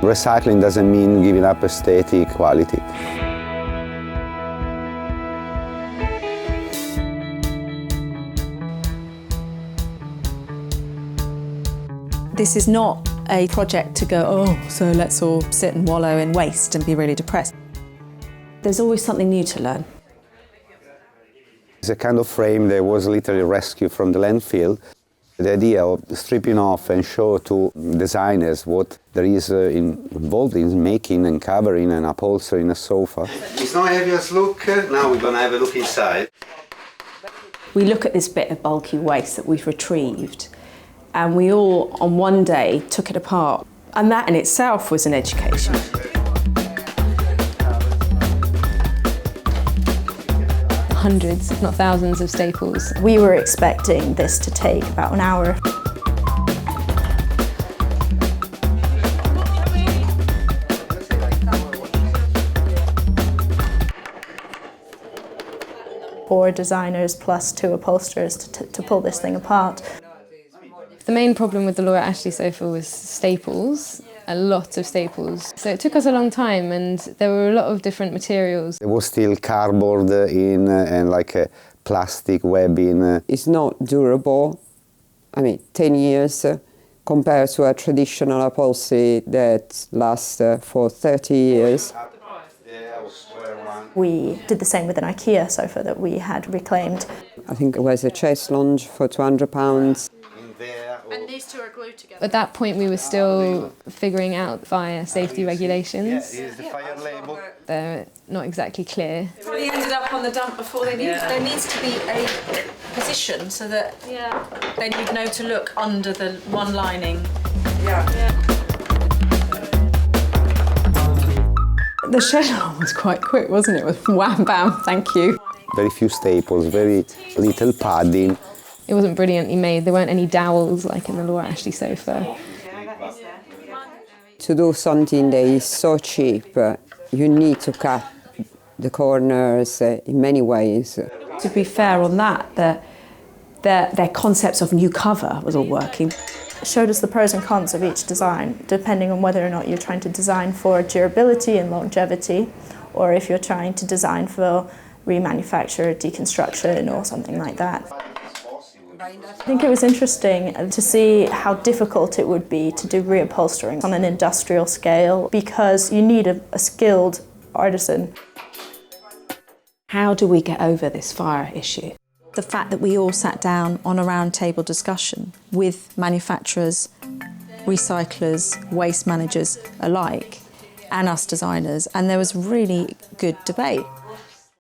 Recycling doesn't mean giving up aesthetic quality. This is not a project to go, oh, so let's all sit and wallow in waste and be really depressed. There's always something new to learn. It's a kind of frame that was literally rescued from the landfill. The idea of stripping off and show to designers what there is involved in making and covering and upholstering a sofa. It's not obvious look. Now we're going to have a look inside. We look at this bit of bulky waste that we've retrieved, and we all, on one day, took it apart. And that in itself was an education. Hundreds, if not thousands, of staples. We were expecting this to take about an hour. Four designers plus two upholsterers to pull this thing apart. The main problem with the Laura Ashley sofa was staples, a lot of staples. So it took us a long time, and there were a lot of different materials. There was still cardboard in and like a plastic webbing. It's not durable. I mean, 10 years compared to a traditional upholstery that lasts for 30 years. We did the same with an IKEA sofa that we had reclaimed. I think it was a chest lounge for £200. And these two are glued together. At that point, we were still figuring out fire safety regulations. Here's the fire label. They're not exactly clear. They ended up on the dump before they needed. There needs to be a position so that then you'd know to look under the one lining. The shed alarm was quite quick, wasn't it? It was wham bam, thank you. Very few staples, very little padding. It wasn't brilliantly made. There weren't any dowels like in the Laura Ashley sofa. To do something that is so cheap, you need to cut the corners in many ways. To be fair on that, their concepts of new cover was all working. It showed us the pros and cons of each design, depending on whether or not you're trying to design for durability and longevity, or if you're trying to design for remanufacture, deconstruction, or something like that. I think it was interesting to see how difficult it would be to do reupholstering on an industrial scale, because you need a skilled artisan. How do we get over this fire issue? The fact that we all sat down on a round table discussion with manufacturers, recyclers, waste managers alike, and us designers, and there was really good debate.